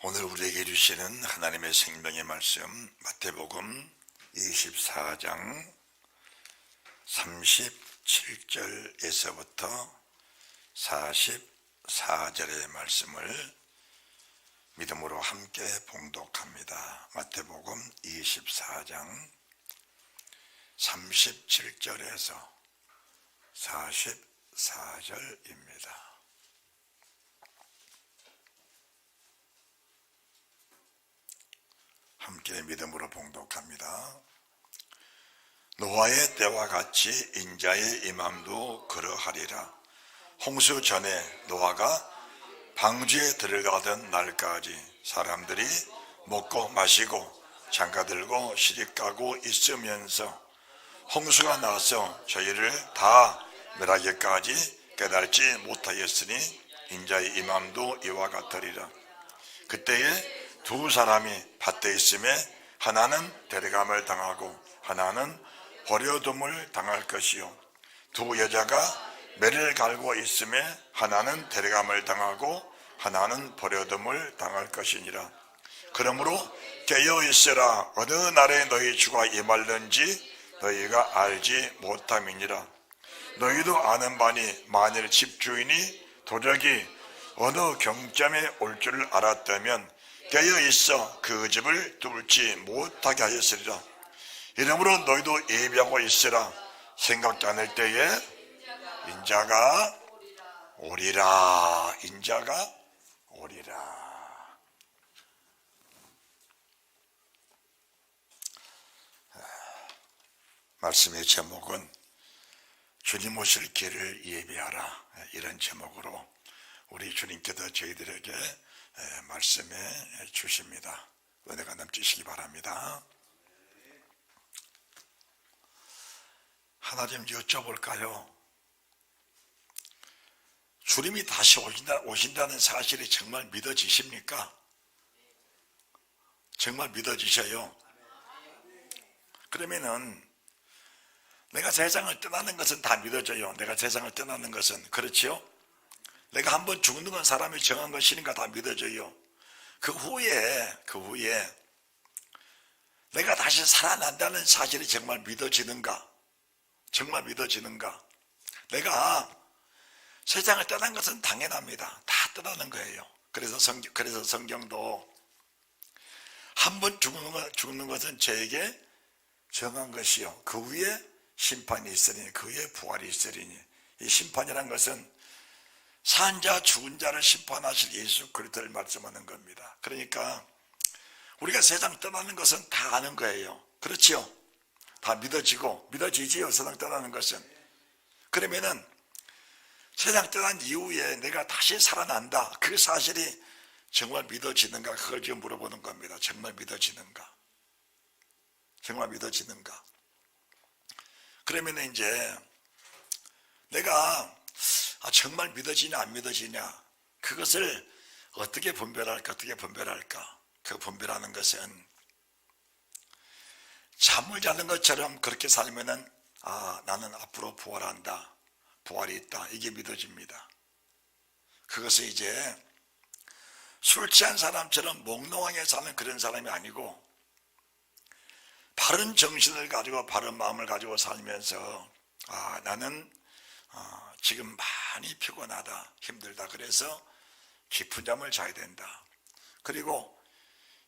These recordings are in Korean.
오늘 우리에게 주시는 하나님의 생명의 말씀 마태복음 24장 37절에서부터 44절의 말씀을 믿음으로 함께 봉독합니다. 마태복음 24장 37절에서 44절입니다. 함께 믿음으로 봉독합니다. 노아의 때와 같이 인자의 임함도 그러하리라. 홍수 전에 노아가 방주에 들어가던 날까지 사람들이 먹고 마시고 장가들고 시집가고 있으면서 홍수가 나서 저희를 다 멸하기까지 깨달지 못하였으니 인자의 임함도 이와 같으리라. 그때에 두 사람이 밭에 있음에 하나는 데려감을 당하고 하나는 버려둠을 당할 것이요, 두 여자가 매를 갈고 있음에 하나는 데려감을 당하고 하나는 버려둠을 당할 것이니라. 그러므로 깨어 있으라. 어느 날에 너희 주가 임할는지 너희가 알지 못함이니라. 너희도 아는 바니 만일 집주인이 도적이 어느 경점에 올 줄을 알았다면 깨어 있어 그 집을 뚫지 못하게 하였으리라. 이러므로 너희도 예비하고 있으라. 생각지 않을 때에 인자가 오리라. 인자가 오리라. 말씀의 제목은 주님 오실 길을 예비하라, 이런 제목으로 우리 주님께서 저희들에게 말씀해 주십니다. 은혜가 넘치시기 바랍니다. 하나 좀 여쭤볼까요? 주님이 다시 오신다는 사실이 정말 믿어지십니까? 정말 믿어지셔요? 그러면은 내가 세상을 떠나는 것은 다 믿어져요. 내가 세상을 떠나는 것은. 그렇지요? 내가 한번 죽는 건 사람이 정한 것이니까 다 믿어져요. 그 후에 내가 다시 살아난다는 사실이 정말 믿어지는가? 정말 믿어지는가? 내가 세상을 떠난 것은 당연합니다. 다 떠나는 거예요. 그래서 성경도 한번 죽는 것은 저에게 정한 것이요, 그 위에 심판이 있으리니 그 위에 부활이 있으리니. 이 심판이란 것은 산자 죽은 자를 심판하실 예수 그리스도를 말씀하는 겁니다. 그러니까 우리가 세상 떠나는 것은 다 아는 거예요. 그렇지요? 다 믿어지지요, 세상 떠나는 것은. 그러면은 세상 떠난 이후에 내가 다시 살아난다, 그 사실이 정말 믿어지는가, 그걸 지금 물어보는 겁니다. 정말 믿어지는가? 정말 믿어지는가? 그러면 이제 내가 정말 믿어지냐 안 믿어지냐, 그것을 어떻게 분별할까? 그 분별하는 것은 잠을 자는 것처럼 그렇게 살면은 나는 앞으로 부활한다, 부활이 있다, 이게 믿어집니다. 그것은 이제 술 취한 사람처럼 몽롱하게 사는 그런 사람이 아니고 바른 정신을 가지고 바른 마음을 가지고 살면서 나는 지금 많이 피곤하다, 힘들다, 그래서 깊은 잠을 자야 된다. 그리고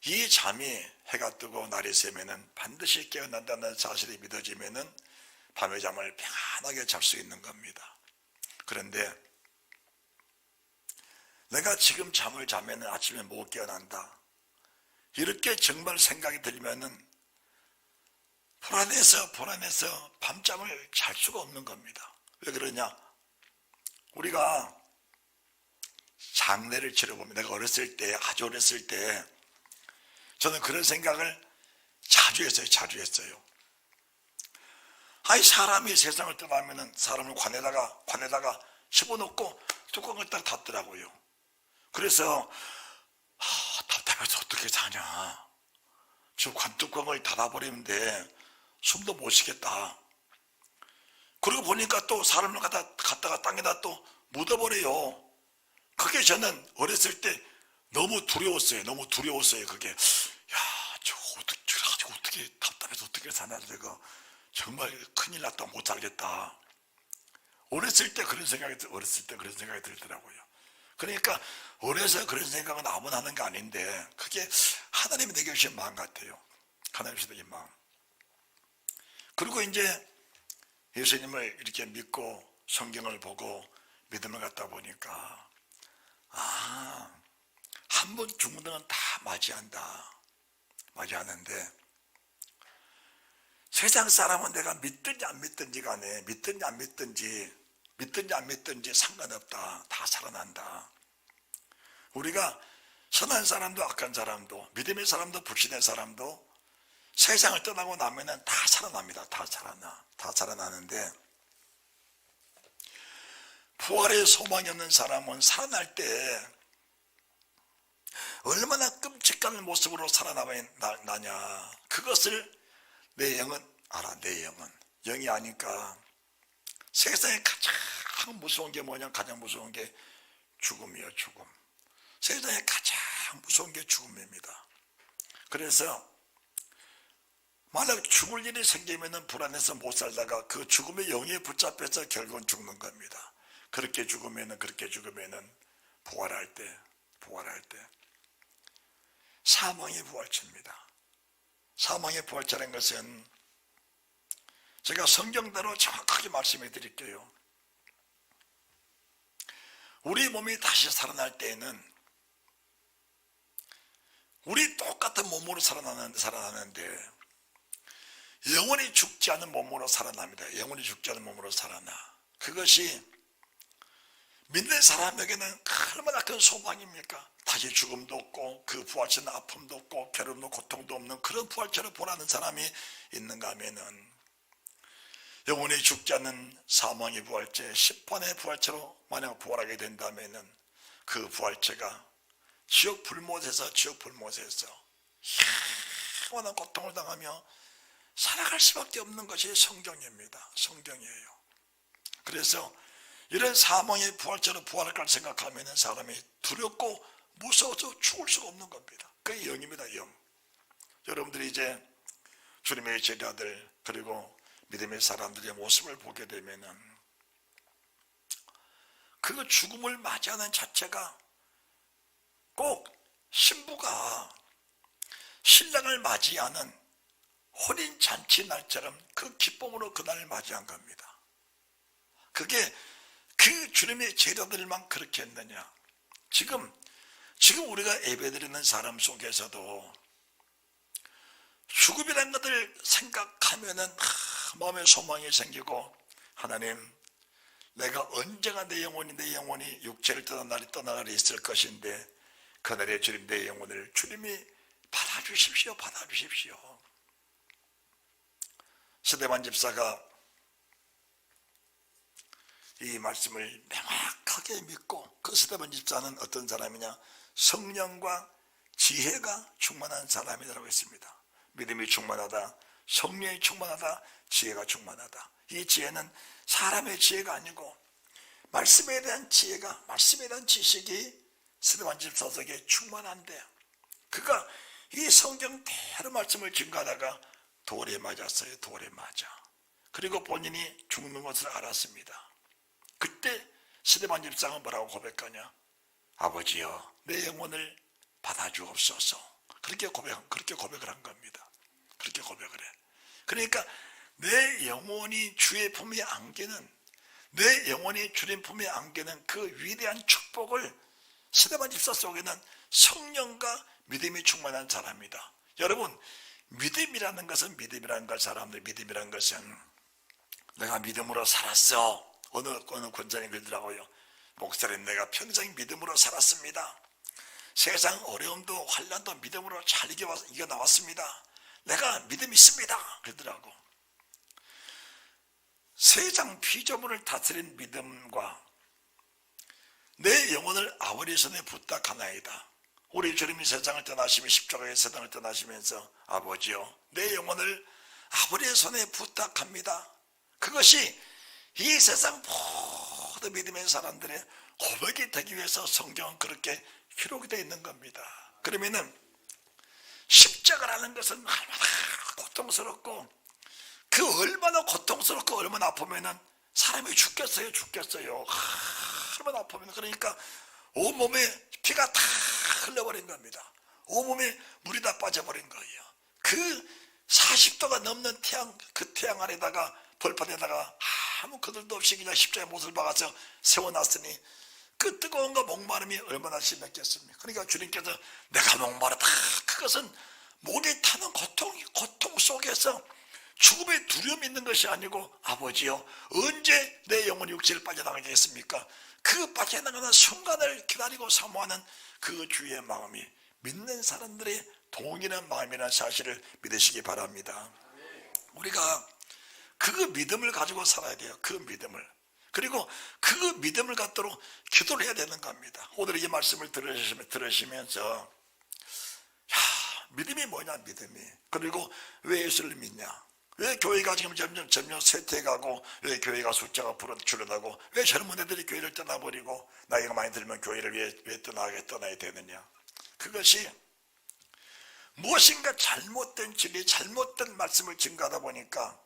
이 잠이 해가 뜨고 날이 새면은 반드시 깨어난다는 사실이 믿어지면은 밤의 잠을 편안하게 잘 수 있는 겁니다. 그런데 내가 지금 잠을 자면은 아침에 못 깨어난다, 이렇게 정말 생각이 들면은 불안해서 밤잠을 잘 수가 없는 겁니다. 왜 그러냐? 우리가 장례를 치러보면, 내가 아주 어렸을 때 저는 그런 생각을 자주 했어요. 사람이 세상을 떠나면은 사람을 관에다가 집어넣고 뚜껑을 딱 닫더라고요. 그래서 답답해서 어떻게 사냐, 저 관뚜껑을 닫아버리는데 숨도 못 쉬겠다. 그러고 보니까 또 사람을 갖다가 땅에다 또 묻어버려요. 그게 저는 어렸을 때 너무 두려웠어요. 너무 두려웠어요. 그게 어떻게 답답해서 어떻게 사나, 내가 정말 큰일 났다, 못 살겠다. 어렸을 때 그런 생각이 들더라고요. 그러니까 어려서 그런 생각은 아무나 하는 게 아닌데, 그게 하나님이 내게 주신 마음 같아요. 하나님이 주신 마음. 그리고 이제 예수님을 이렇게 믿고 성경을 보고 믿음을 갖다 보니까, 한 번 죽는 건 다 맞이하는데, 세상 사람은 내가 믿든지 안 믿든지 간에, 믿든지 안 믿든지 상관없다. 다 살아난다. 우리가 선한 사람도 악한 사람도, 믿음의 사람도 불신의 사람도 세상을 떠나고 나면은 다 살아납니다. 다 살아나는데, 부활의 소망이 없는 사람은 살아날 때 얼마나 끔찍한 모습으로 살아나냐. 그것을 내 영은 알아. 내 영이 아니까. 세상에 가장 무서운 게 뭐냐? 가장 무서운 게 죽음이에요. 죽음. 세상에 가장 무서운 게 죽음입니다. 그래서 만약 죽을 일이 생기면 불안해서 못 살다가 그 죽음의 영에 붙잡혀서 결국은 죽는 겁니다. 그렇게 죽으면 부활할 때 사망의 부활체입니다. 사망의 부활체라는 것은 제가 성경대로 정확하게 말씀해 드릴게요. 우리 몸이 다시 살아날 때에는 우리 똑같은 몸으로 살아나는데 영원히 죽지 않은 몸으로 살아납니다. 영원히 죽지 않은 몸으로 살아나. 그것이 믿는 사람에게는 얼마나 큰 소망입니까? 다시 죽음도 없고 그 부활체는 아픔도 없고 괴로움도 고통도 없는 그런 부활체를 보라는 사람이 있는가 하면은, 영원히 죽지 않는 사망의 부활체, 십판의 부활체로 만약 부활하게 된다면은 그 부활체가 지옥 불못에서 영원한 고통을 당하며 살아갈 수밖에 없는 것이 성경입니다. 성경이에요. 그래서 이런 사망의 부활체로 부활할 생각하면 사람이 두렵고 무서워서 죽을 수가 없는 겁니다. 그게 영입니다. 영. 여러분들이 이제 주님의 제자들 그리고 믿음의 사람들의 모습을 보게 되면은 그 죽음을 맞이하는 자체가 꼭 신부가 신랑을 맞이하는 혼인잔치 날처럼 그 기쁨으로 그날을 맞이한 겁니다. 그게 그 주님의 제자들만 그렇게 했느냐. 지금 우리가 예배드리는 사람 속에서도 죽음이라는 것을 생각하면은 마음에 소망이 생기고, 하나님, 내가 언제가 내 영혼이 육체를 떠난 날이 떠나가리 있을 것인데 그날에 주님 내 영혼을 주님이 받아주십시오. 스데반 집사가 이 말씀을 명확하게 믿고, 그 스데반 집사는 어떤 사람이냐? 성령과 지혜가 충만한 사람이라고 했습니다. 믿음이 충만하다, 성령이 충만하다, 지혜가 충만하다. 이 지혜는 사람의 지혜가 아니고 말씀에 대한 지식이 스데반 집사에게 충만한데, 그가 이 성경대로 말씀을 증거하다가 돌에 맞았어요. 돌에 맞아. 그리고 본인이 죽는 것을 알았습니다. 그때 스데반 집사는 뭐라고 고백하냐? 아버지여, 내 영혼을 받아주옵소서. 그렇게 고백을 한 겁니다. 그렇게 고백을 해. 그러니까 내 영혼이 주의 품에 안기는, 내 영혼이 주님 품에 안기는 그 위대한 축복을 스데반 집사 속에는 성령과 믿음이 충만한 사람이다. 여러분, 믿음이라는 것은 내가 믿음으로 살았어. 어느 권장이 그러더라고요. 목사님, 내가 평생 믿음으로 살았습니다. 세상 어려움도 환난도 믿음으로 잘 이겨나왔습니다. 내가 믿음이 있습니다. 그러더라고. 세상 피조물을 다스린 믿음과 내 영혼을 아버지 손에 부탁하나이다. 우리 주님이 세상을 떠나시며 십자가의 세상을 떠나시면서 아버지요, 내 영혼을 아버지의 손에 부탁합니다. 그것이 이 세상 모든 믿음의 사람들의 고백이 되기 위해서 성경은 그렇게 기록이 되어 있는 겁니다. 그러면은 십자가라는 것은 얼마나 고통스럽고, 그 얼마나 고통스럽고 얼마나 아프면은 사람이 죽겠어요. 얼마나 아프면. 그러니까 온몸에 피가 다 흘러버린 겁니다. 온몸에 물이 다 빠져버린 거예요. 그 40도가 넘는 태양, 그 태양 아래다가 벌판에다가 아무 그들도 없이 그냥 십자가에 못을 박아서 세워놨으니 그 뜨거움과 목마름이 얼마나 심했겠습니까? 그러니까 주님께서 내가 목마르다, 그것은 목에 타는 고통 속에서 죽음의 두려움이 있는 것이 아니고, 아버지요, 언제 내 영혼이 육체를 빠져나가겠습니까? 그 빠져나가는 순간을 기다리고 사모하는 그 주의 마음이 믿는 사람들의 동일한 마음이라는 사실을 믿으시기 바랍니다. 우리가 그 믿음을 가지고 살아야 돼요. 그 믿음을. 그리고 그 믿음을 갖도록 기도를 해야 되는 겁니다. 오늘 이 말씀을 들으시면서 믿음이 뭐냐, 믿음이. 그리고 왜 예수를 믿냐, 왜 교회가 지금 점점 쇠퇴해가고, 왜 교회가 숫자가 줄어들고, 왜 젊은 애들이 교회를 떠나버리고 나이가 많이 들면 교회를 왜 떠나야 되느냐. 그것이 무엇인가 잘못된 진리, 잘못된 말씀을 증거하다 보니까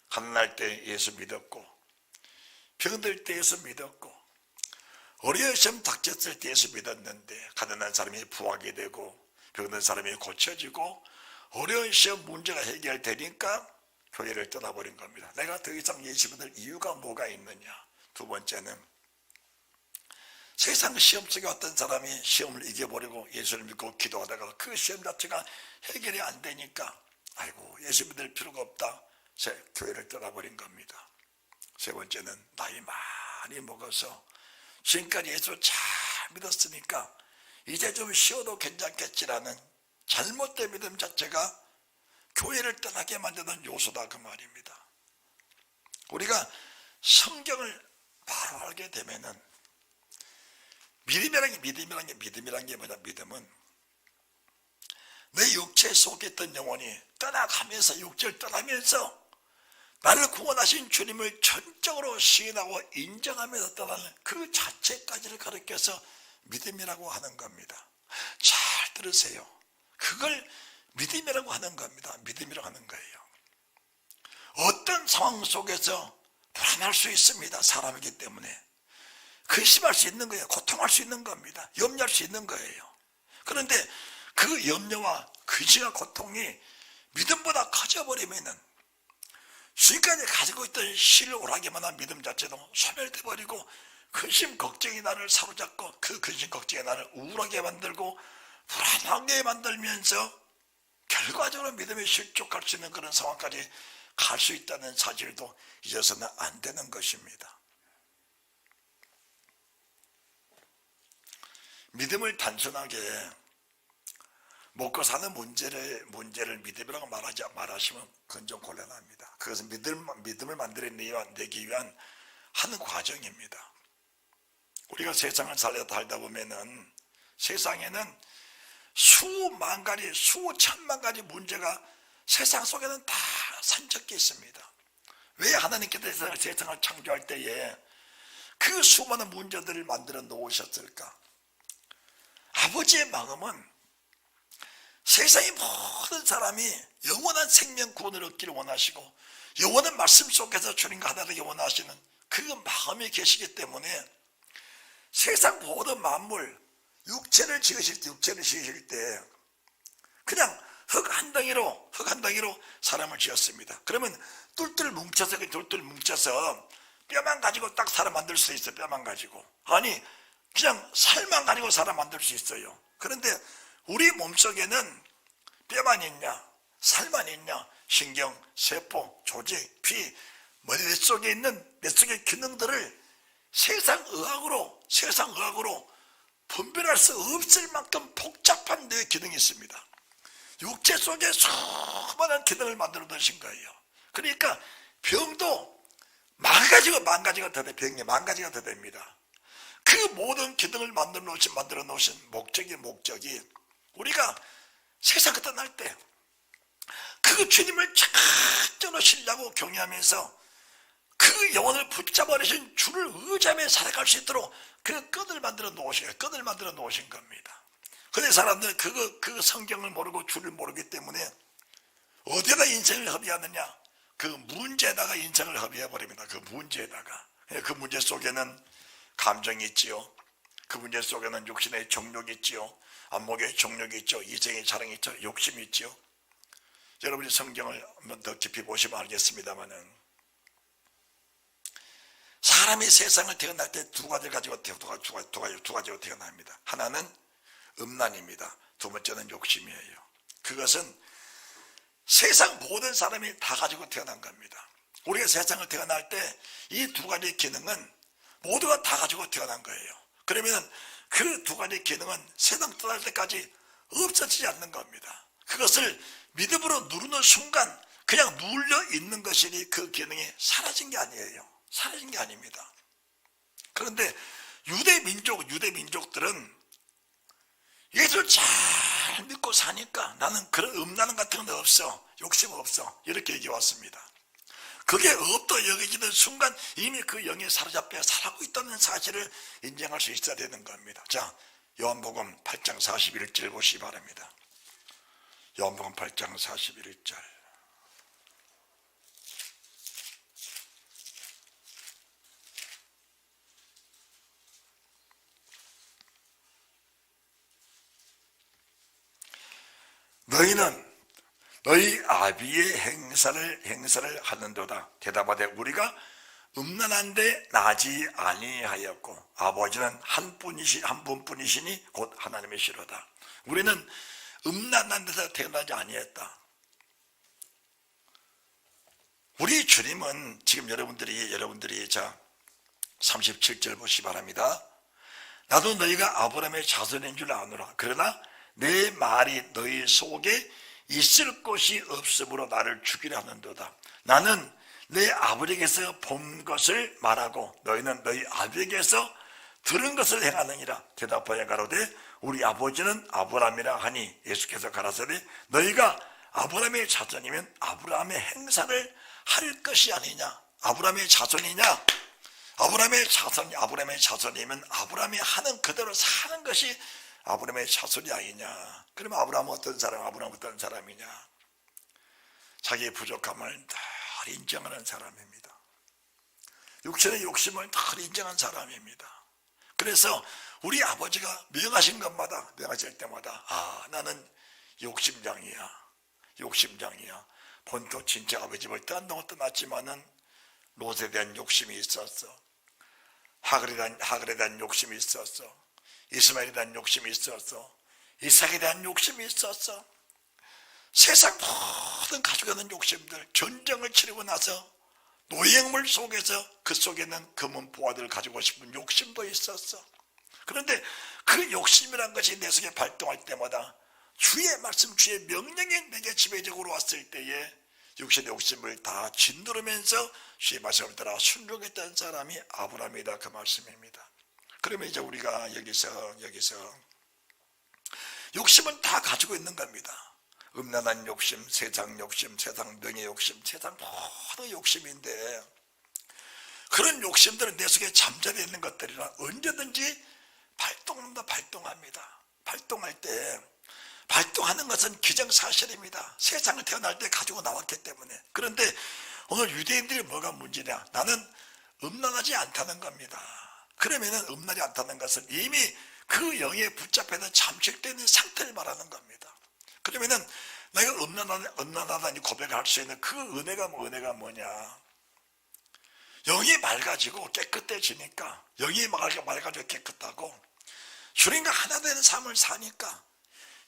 가난할 때 예수 믿었고, 병들 때 예수 믿었고, 어려운 시험 닥쳤을 때 예수 믿었는데 가난한 사람이 부하게 되고 병든 사람이 고쳐지고 어려운 시험 문제가 해결되니까 교회를 떠나버린 겁니다. 내가 더 이상 예수 믿을 이유가 뭐가 있느냐. 두 번째는 세상 시험 속에 어떤 사람이 시험을 이겨버리고 예수를 믿고 기도하다가 그 시험 자체가 해결이 안 되니까 아이고 예수 믿을 필요가 없다, 교회를 떠나버린 겁니다. 세 번째는 나이 많이 먹어서 지금까지 예수 잘 믿었으니까 이제 좀 쉬어도 괜찮겠지라는 잘못된 믿음 자체가 교회를 떠나게 만드는 요소다, 그 말입니다. 우리가 성경을 바로 알게 되면은 믿음이란 게 뭐냐. 믿음은 내 육체 속에 있던 영혼이 떠나가면서, 육체를 떠나면서 나를 구원하신 주님을 전적으로 시인하고 인정하면서 떠나는 그 자체까지를 가르쳐서 믿음이라고 하는 겁니다. 잘 들으세요. 그걸 믿음이라고 하는 겁니다. 믿음이라고 하는 거예요. 어떤 상황 속에서 불안할 수 있습니다. 사람이기 때문에. 근심할 수 있는 거예요. 고통할 수 있는 겁니다. 염려할 수 있는 거예요. 그런데 그 염려와 근심과 고통이 믿음보다 커져버리면은 지금까지 가지고 있던 실오라기만 한 믿음 자체도 소멸돼버리고 근심 걱정이 나를 사로잡고 그 근심 걱정이 나를 우울하게 만들고 불안하게 만들면서 결과적으로 믿음이 실족할 수 있는 그런 상황까지 갈 수 있다는 사실도 잊어서는 안 되는 것입니다. 믿음을 단순하게 먹고 사는 문제를 믿음이라고 말하시면 그건 좀 곤란합니다. 그것은 믿음을 만들어내기 위한 한 과정입니다. 우리가 세상을 살다 보면은 세상에는 수만 가지, 수천만 가지 문제가 세상 속에는 다 산적해 있습니다. 왜 하나님께서 세상을 창조할 때에 그 수많은 문제들을 만들어 놓으셨을까? 아버지의 마음은 세상의 모든 사람이 영원한 생명 구원을 얻기를 원하시고 영원한 말씀 속에서 주님과 하나 되기 원하시는 그 마음이 계시기 때문에 세상 모든 만물, 육체를 지으실 때 그냥 흙 한 덩이로 사람을 지었습니다. 그러면 똘똘 뭉쳐서 뼈만 가지고 딱 사람 만들 수 있어요. 뼈만 가지고. 아니 그냥 살만 가지고 사람 만들 수 있어요. 그런데 우리 몸속에는 뼈만 있냐, 살만 있냐, 신경, 세포, 조직, 피, 내 속에 있는 내 속의 기능들을 세상 의학으로 분별할 수 없을 만큼 복잡한 뇌 기능이 있습니다. 육체 속에 수많은 기능을 만들어 놓으신 거예요. 그러니까 병도 만 가지가 더 돼, 병이 만 가지가 더 됩니다. 그 모든 기능을 만들어 놓으신 목적이 우리가 세상 떠날 때 그 주님을 찾도록 신뢰하고 경외하면서 그 영혼을 붙잡아내신 주를 의지하며 살아갈 수 있도록 그 끈을 만들어 놓으신 겁니다. 근데 사람들은 그 성경을 모르고 주를 모르기 때문에 어디에다 인생을 허비하느냐? 그 문제에다가 인생을 허비해버립니다. 그 문제에다가. 그 문제 속에는 감정이 있지요. 그 문제 속에는 육신의 정욕이 있지요. 안목의 정욕이 있죠. 이생의 자랑이 있죠. 욕심이 있지요. 여러분이 성경을 한번 더 깊이 보시면 알겠습니다만은 사람이 세상을 태어날 때 두 가지를 가지고 태어납니다. 하나는 음란입니다. 두 번째는 욕심이에요. 그것은 세상 모든 사람이 다 가지고 태어난 겁니다. 우리가 세상을 태어날 때 이 두 가지 기능은 모두가 다 가지고 태어난 거예요. 그러면 그 두 가지 기능은 세상 떠날 때까지 없어지지 않는 겁니다. 그것을 믿음으로 누르는 순간 그냥 눌려 있는 것이니 그 기능이 사라진 게 아니에요. 사라진 게 아닙니다. 그런데 유대 민족들은 예수를 잘 믿고 사니까 나는 그런 음란 같은 건 없어. 욕심 없어. 이렇게 얘기해 왔습니다. 그게 없다 여겨지는 순간 이미 그 영에 사로잡혀 살아가고 있다는 사실을 인정할 수 있어야 되는 겁니다. 자, 요한복음 8장 41절 보시기 바랍니다. 요한복음 8장 41절. 너희는 너희 아비의 행사를 하는도다. 대답하되 우리가 음란한데 나지 아니하였고 아버지는 한 분뿐이시니 곧 하나님이시로다. 우리는 음란한 데서 태어나지 아니했다. 우리 주님은 지금 여러분들이 자 37절 보시기 바랍니다. 나도 너희가 아브라함의 자손인 줄 아노라. 그러나 내 말이 너희 속에 있을 곳이 없으므로 나를 죽이려 하는도다. 나는 내 아버지에게서 본 것을 말하고 너희는 너희 아버지에게서 들은 것을 행하느니라. 대답하여 가로되 우리 아버지는 아브라함이라 하니 예수께서 가라사대 너희가 아브라함의 자손이면 아브라함의 행사를 할 것이 아니냐. 아브라함의 자손이냐? 아브라함의 자손이면 아브라함이 하는 그대로 사는 것이 아브라함의 자손이 아니냐. 그러면 아브라함은 어떤 사람이냐? 자기의 부족함을 늘 인정하는 사람입니다. 육신의 욕심을 늘 인정한 사람입니다. 그래서 우리 아버지가 명하신 것마다 명하실 때마다 나는 욕심장이야. 본토 친척 아버지 집을 떠났지만은 롯에 대한 욕심이 있었어. 하글에 대한 욕심이 있었어. 이스마엘에 대한 욕심이 있었어. 이삭에 대한 욕심이 있었어. 세상 모든 가지고 있는 욕심들, 전쟁을 치르고 나서 노예물 속에서 그 속에는 금은 보화들을 가지고 싶은 욕심도 있었어. 그런데 그 욕심이란 것이 내 속에 발동할 때마다 주의 말씀, 주의 명령이 내게 지배적으로 왔을 때에 육신의 욕심을 다 짓누르면서 주의 말씀을 따라 순종했던 사람이 아브라함이다. 그 말씀입니다. 그러면 이제 우리가 여기서 욕심은 다 가지고 있는 겁니다. 음란한 욕심, 세상 명예 욕심, 세상 모든 욕심인데 그런 욕심들은 내 속에 잠자리에 있는 것들이라 언제든지 발동합니다. 발동할 때 발동하는 것은 기정사실입니다. 세상을 태어날 때 가지고 나왔기 때문에. 그런데 오늘 유대인들이 뭐가 문제냐? 나는 음란하지 않다는 겁니다. 그러면은 음란이 않다는 것은 이미 그 영에 붙잡혀서 잠식되어 있는 상태를 말하는 겁니다. 그러면은 내가 음란하다니 고백을 할 수 있는 그 은혜가 뭐냐? 영이 맑아지고 깨끗해지니까, 영이 맑아지고 깨끗하고 주님과 하나 되는 삶을 사니까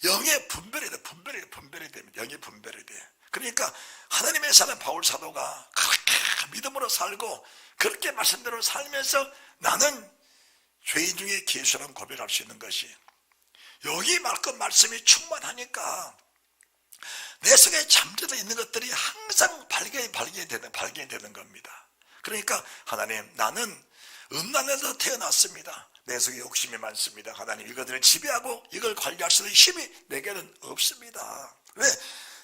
영의 분별이 됩니다. 영의 분별이 돼. 그러니까 하나님의 사람 바울 사도가 그렇게 믿음으로 살고 그렇게 말씀대로 살면서 나는 죄인 중에 예수라는 고백할 수 있는 것이 여기 말씀이 충만하니까 내 속에 잠재되어 있는 것들이 항상 발견이 되는 겁니다. 그러니까 하나님, 나는 음란에서 태어났습니다. 내 속에 욕심이 많습니다. 하나님, 이것들을 지배하고 이걸 관리할 수 있는 힘이 내게는 없습니다. 왜?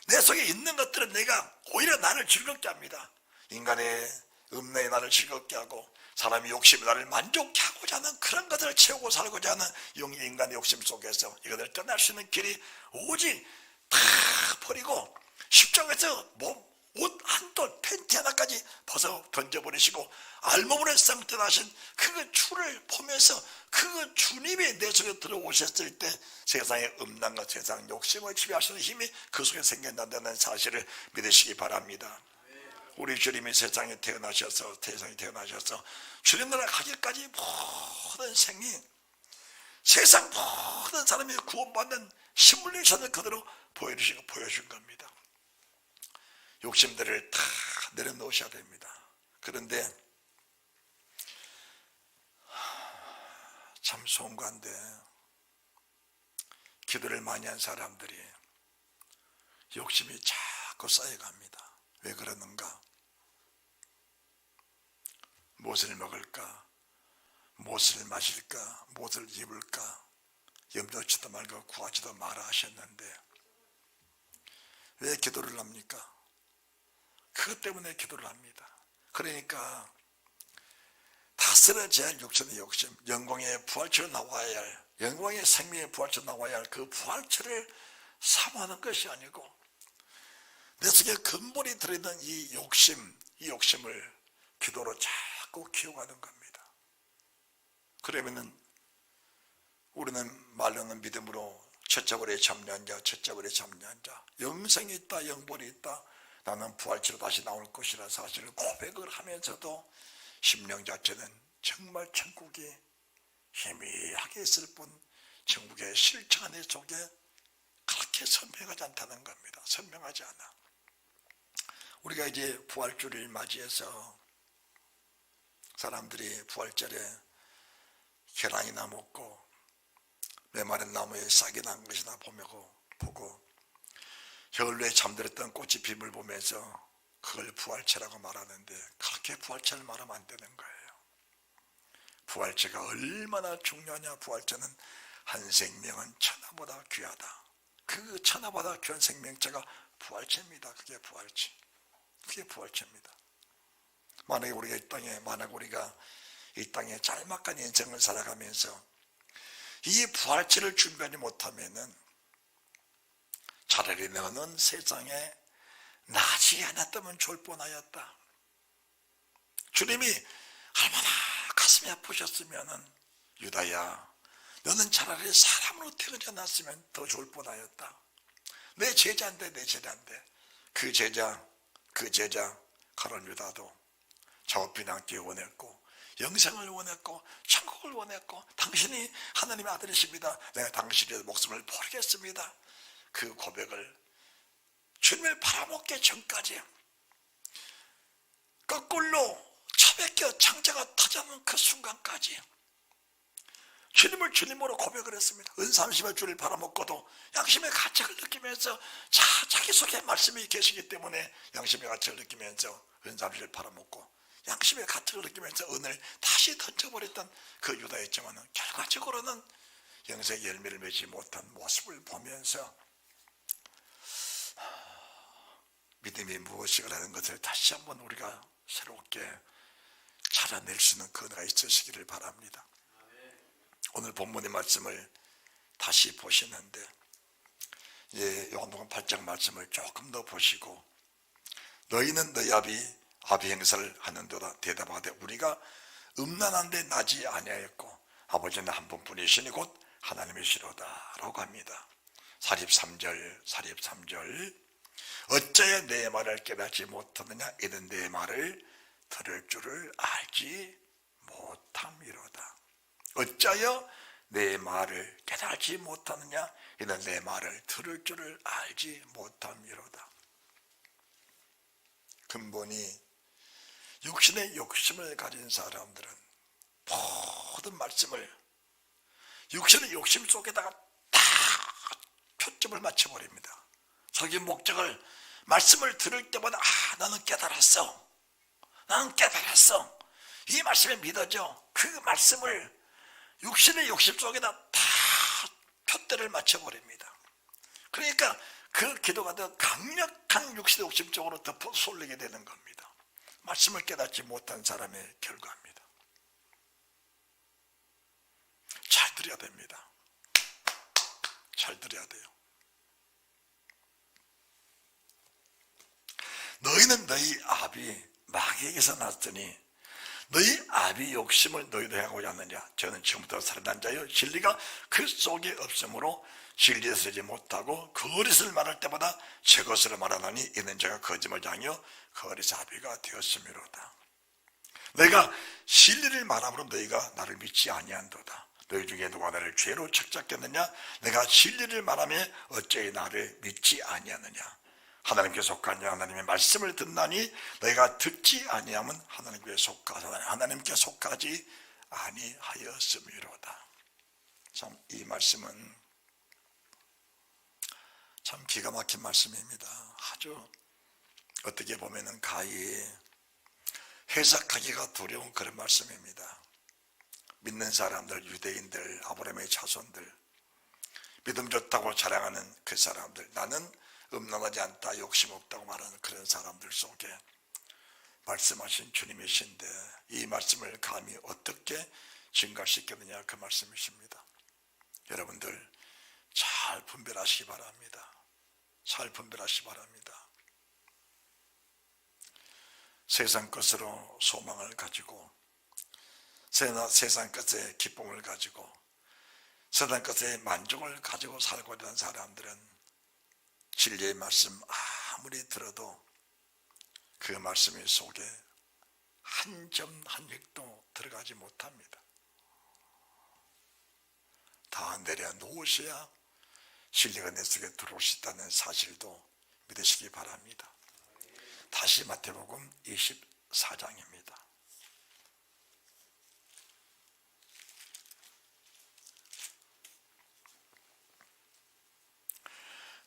내 속에 있는 것들은 내가 오히려 나를 즐겁게 합니다. 인간의 음란이 나를 즐겁게 하고 사람이 욕심이 나를 만족케 하고자 하는 그런 것들을 채우고 살고자 하는 인간의 욕심 속에서 이것을 떠날 수 있는 길이 오직 다 버리고 십자가에서 옷 한 돌, 팬티 하나까지 벗어 던져버리시고 알몸으로 쌍떠나신 그 주를 보면서 그 주님이 내 속에 들어오셨을 때 세상의 음란과 세상 욕심을 지배하시는 힘이 그 속에 생긴다는 사실을 믿으시기 바랍니다. 우리 주님이 세상에 태어나셔서 주님나라 가기까지 모든 생이 세상 모든 사람이 구원받는 시뮬레이션을 그대로 보여준 겁니다. 욕심들을 다 내려놓으셔야 됩니다. 그런데 참 송구한데 기도를 많이 한 사람들이 욕심이 자꾸 쌓여갑니다. 왜 그러는가? 무엇을 먹을까? 무엇을 마실까? 무엇을 입을까? 염려치도 말고 구하지도 마라 하셨는데 왜 기도를 합니까? 그것 때문에 기도를 합니다. 그러니까 다스려져야 할 육신의 욕심, 영광의 부활체로 나와야 할, 영광의 생명의 부활체로 나와야 할 그 부활체를 사모하는 것이 아니고 내 속에 근본이 들어있는 이 욕심을 기도로 자꾸 키워가는 겁니다. 그러면은 우리는 말로는 믿음으로 첫째벌에 참여한 자, 영생이 있다, 영본이 있다, 나는 부활체로 다시 나올 것이라 사실을 고백을 하면서도 심령 자체는 정말 천국이 희미하게 있을 뿐 천국의 실체 안에 속에 그렇게 선명하지 않다는 겁니다. 선명하지 않아. 우리가 이제 부활주를 맞이해서 사람들이 부활절에 계란이나 먹고 메마른 나무에 싹이 난 것이나 보고 겨울에 잠들었던 꽃이 빔을 보면서 그걸 부활체라고 말하는데 그렇게 부활체를 말하면 안 되는 거예요. 부활체가 얼마나 중요하냐. 부활체는 한 생명은 천하보다 귀하다. 그 천하보다 귀한 생명체가 부활체입니다. 그게 부활체입니다. 만약에 우리가 이 땅에 짤막한 인생을 살아가면서 이 부활체를 준비하지 못하면은 차라리 너는 세상에 나지 않았다면 좋을 뻔하였다. 주님이 얼마나 가슴이 아프셨으면은 유다야, 너는 차라리 사람으로 태어나지 않았으면 더 좋을 뻔하였다. 내 제자인데 그 제자 가론 유다도 자업비난기 원했고 영생을 원했고 천국을 원했고 당신이 하나님의 아들이십니다. 내가 당신의 목숨을 버리겠습니다. 그 고백을 주님을 팔아먹기 전까지 거꾸로 차베껴 창자가 터지는 그 순간까지 주님을 주님으로 고백을 했습니다. 은삼십의 주를 팔아먹고도 양심의 가책을 느끼면서 자기 속에 말씀이 계시기 때문에 양심의 가책을 느끼면서 은삼십을 팔아먹고 양심의 가책을 느끼면서 은을 다시 던져버렸던 그 유다였지만 결과적으로는 영생의 열매를 맺지 못한 모습을 보면서 믿음이 무엇이라는 것을 다시 한번 우리가 새롭게 찾아낼 수 있는 그가 있으시기를 바랍니다. 오늘 본문의 말씀을 다시 보시는데 요한복음 8장 말씀을 조금 더 보시고 너희는 너희 아비 행사를 하는도다 대답하되 우리가 음란한데 나지 아니하였고 아버지는 한 분뿐이시니 곧 하나님이시로다 라고 합니다. 43절 어찌하여 내 말을 깨닫지 못하느냐 이는 내 말을 들을 줄을 알지 못함이로다. 어찌하여 내 말을 깨닫지 못하느냐 이는 내 말을 들을 줄을 알지 못함이로다. 근본이 육신의 욕심을 가진 사람들은 모든 말씀을 육신의 욕심 속에다가 다 초점을 맞춰버립니다. 자기 목적을 말씀을 들을 때마다 나는 깨달았어. 이 말씀이 믿어져. 그 말씀을 육신의 욕심 속에다 다 표대를 맞춰버립니다. 그러니까 그 기도가 더 강력한 육신의 욕심 쪽으로 더 쏠리게 되는 겁니다. 말씀을 깨닫지 못한 사람의 결과입니다. 잘 들어야 됩니다. 잘 들어야 돼요. 너희는 너희 아비 마귀에게서 났더니 너희 아비 욕심을 너희도 행하고자 하느냐. 저는 지금부터 살아난 자여 진리가 그 속에 없으므로 진리에 서지 못하고 거짓을 말할 때마다 제 것으로 말하나니 이는 자가 거짓말장이요 거짓 아비가 되었음이로다. 내가 진리를 말함으로 너희가 나를 믿지 아니한도다. 너희 중에 누가 나를 죄로 책잡겠느냐. 내가 진리를 말하며 어찌 나를 믿지 아니하느냐. 하나님께 속한 자 하나님의 말씀을 듣나니 너희가 듣지 아니하면 하나님께 속하지 아니하였음이로다. 참 이 말씀은 참 기가 막힌 말씀입니다. 아주 어떻게 보면은 가히 해석하기가 두려운 그런 말씀입니다. 믿는 사람들, 유대인들, 아브라함의 자손들, 믿음 좋다고 자랑하는 그 사람들, 나는 음란하지 않다, 욕심 없다고 말하는 그런 사람들 속에 말씀하신 주님이신데 이 말씀을 감히 어떻게 증가시켰느냐 그 말씀이십니다. 여러분들 잘 분별하시기 바랍니다. 잘 분별하시기 바랍니다. 세상 것으로 소망을 가지고 세상 것에 기쁨을 가지고 세상 것에 만족을 가지고 살고자 하는 사람들은 진리의 말씀 아무리 들어도 그 말씀 속에 한 점 한 획도 들어가지 못합니다. 다 내려놓으셔야 진리가 내 속에 들어올 수 있다는 사실도 믿으시기 바랍니다. 다시 마태복음 24장입니다.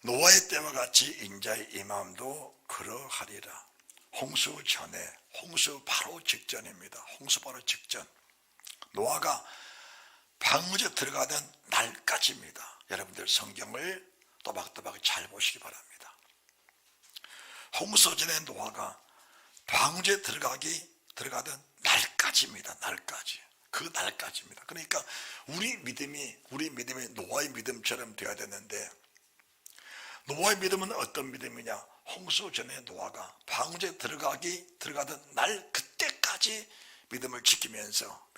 노아의 때와 같이 인자의 임함도 그러하리라. 홍수 전에, 홍수 바로 직전입니다. 홍수 바로 직전. 노아가 방주에 들어가던 날까지입니다. 여러분들 성경을 또박또박 잘 보시기 바랍니다. 홍수 전에 노아가 방주에 들어가던 날까지입니다. 날까지. 그 날까지입니다. 그러니까 우리 믿음이 노아의 믿음처럼 되어야 되는데 노아의 믿음은 어떤 믿음이냐? 홍수 전에 노아가 방주에 들어가던 날 그때까지 믿음을 지키면서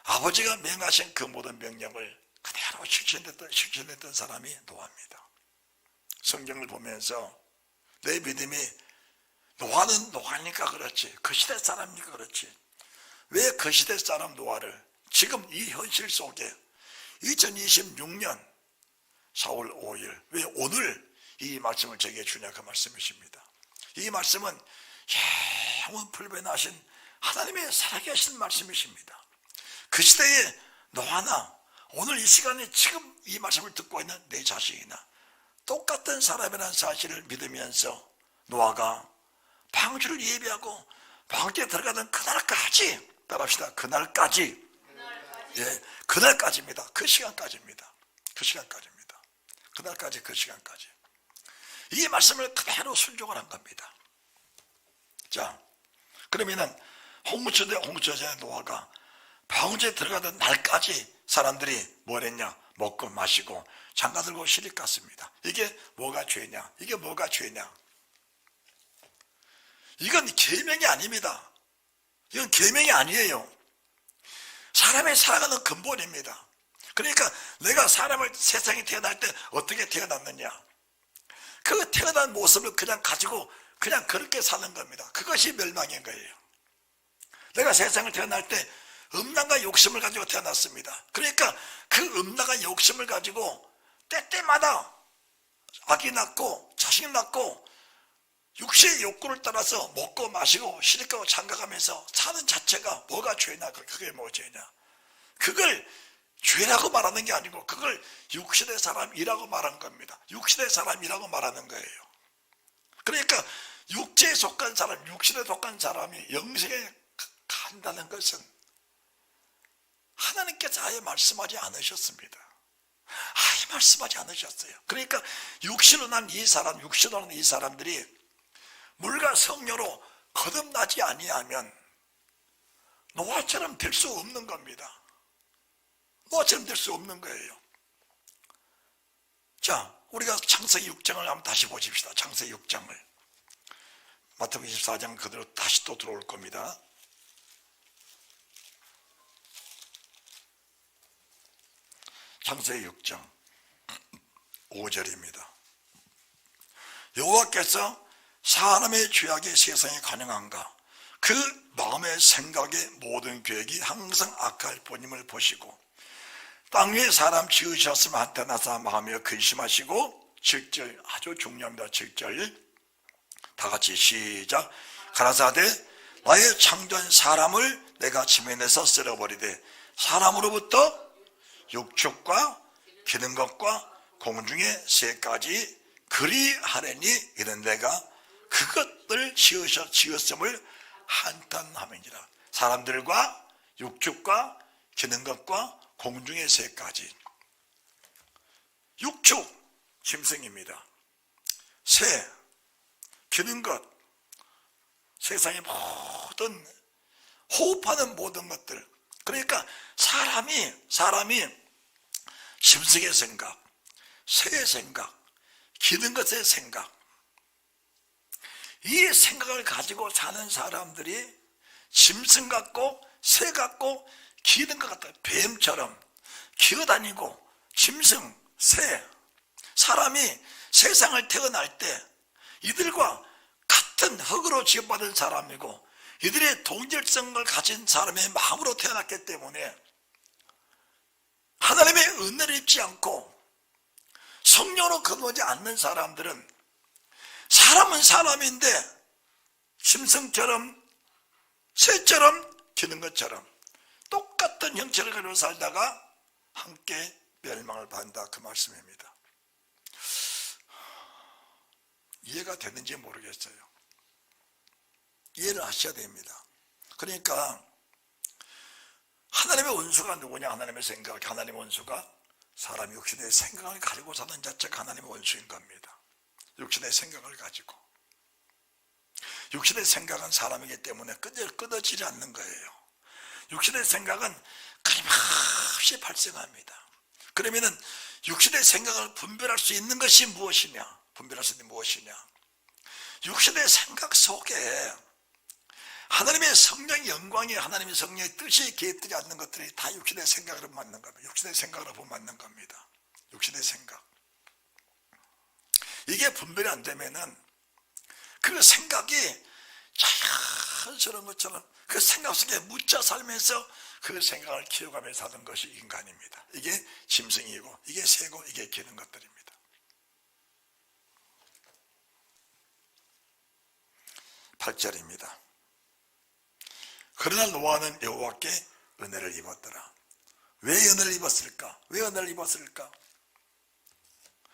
아버지가 명하신 그 모든 명령을 그대로 실천했던 사람이 노아입니다. 성경을 보면서 내 믿음이 노아는 노아니까 그렇지, 그 시대 사람이니까 그렇지, 왜 그 시대 사람 노아를 지금 이 현실 속에 2026년 4월 5일 왜 오늘 이 말씀을 제게 주냐 그 말씀이십니다. 이 말씀은 영원 불변하신 하나님의 살아계신 말씀이십니다. 그 시대에 노아나 오늘 이 시간에 지금 이 말씀을 듣고 있는 내 자식이나 똑같은 사람이라는 사실을 믿으면서 노아가 방주를 예비하고 방주에 들어가던 그날까지, 따라합시다. 그날까지. 예, 그날까지입니다. 그 시간까지입니다. 그 시간까지입니다. 그날까지, 그 시간까지. 이 말씀을 그대로 순종을 한 겁니다. 자, 그러면은 홍수 전에 노아가 방주에 들어가던 날까지 사람들이 뭘 했냐? 먹고 마시고 장가 들고 시집 갔습니다. 이게 뭐가 죄냐? 이게 뭐가 죄냐? 이건 계명이 아닙니다. 이건 계명이 아니에요. 사람의 살아가는 근본입니다. 그러니까 내가 사람을 세상에 태어날 때 어떻게 태어났느냐? 그 태어난 모습을 그냥 가지고 그냥 그렇게 사는 겁니다. 그것이 멸망인 거예요. 내가 세상을 태어날 때 음란과 욕심을 가지고 태어났습니다. 그러니까 그 음란과 욕심을 가지고 때때마다 아기 낳고 자식 낳고 육체의 욕구를 따라서 먹고 마시고 시집가고 장가가면서 사는 자체가 뭐가 죄냐? 그게 뭐 죄냐? 그걸 죄라고 말하는 게 아니고 그걸 육신의 사람이라고 말한 겁니다. 육신의 사람이라고 말하는 거예요. 그러니까 육체에 속한 사람, 육신에 속한 사람이 영생에 간다는 것은 하나님께서 아예 말씀하지 않으셨습니다. 아예 말씀하지 않으셨어요. 그러니까 육신으로 난 이 사람들이 물과 성녀로 거듭나지 아니하면 노아처럼 될 수 없는 겁니다. 노아처럼 될 수 없는 거예요. 자, 우리가 창세기 6장을 한번 다시 보십시다. 창세기 6장을. 마태복음 24장 그대로 다시 또 들어올 겁니다. 창세기 6장 5절입니다. 여호와께서 사람의 죄악이 세상에 가능한가? 그 마음의 생각의 모든 계획이 항상 악할 뿐임을 보시고 땅 위에 사람 지으셨으면 한때 나사 마음에 근심하시고 7절 아주 중요합니다. 7절 다 같이 시작. 가라사대 나의 창조한 사람을 내가 지면에서 쓸어버리되 사람으로부터 육축과 기는 것과 공중의 새까지 그리하려니 이는 내가 그것들 지었음을 한탄함이니라. 사람들과 육축과 기는 것과 공중의 새까지. 육축 짐승입니다. 새 기는 것, 세상의 모든 호흡하는 모든 것들. 그러니까 사람이 짐승의 생각, 새의 생각, 기는 것의 생각, 이 생각을 가지고 사는 사람들이 짐승 같고 새 같고 기는 것 같다. 뱀처럼 기어다니고 짐승, 새, 사람이 세상을 태어날 때 이들과 같은 흙으로 지어받은 사람이고 이들의 동질성을 가진 사람의 마음으로 태어났기 때문에 하나님의 은혜를 입지 않고 성령으로 거듭나지 않는 사람들은 사람은 사람인데 짐승처럼 새처럼 기는 것처럼 똑같은 형체를 가지고 살다가 함께 멸망을 받는다, 그 말씀입니다. 이해가 되는지 모르겠어요. 이해를 하셔야 됩니다. 그러니까 하나님의 원수가 누구냐? 하나님의 생각, 하나님의 원수가 사람이 육신의 생각을 가지고 사는 자체가 하나님의 원수인 겁니다. 육신의 생각을 가지고. 육신의 생각은 사람이기 때문에 끊어지지 않는 거예요. 육신의 생각은 끊임없이 발생합니다. 그러면은 육신의 생각을 분별할 수 있는 것이 무엇이냐? 분별할 수 있는 무엇이냐? 육신의 생각 속에 하나님의 성령의 영광이, 하나님의 성령의 뜻이 깃들지 않는 것들이 다 육신의 생각으로 맞는 겁니다. 육신의 생각으로 보면 맞는 겁니다. 육신의 생각. 이게 분별이 안 되면은 그 생각이 자연스러운 것처럼 그 생각 속에 묻혀 살면서 그 생각을 키워가며 사는 것이 인간입니다. 이게 짐승이고 이게 새고 이게 기는 것들입니다. 8절입니다. 그러나 노아는 여호와께 은혜를 입었더라. 왜 은혜를 입었을까? 왜 은혜를 입었을까?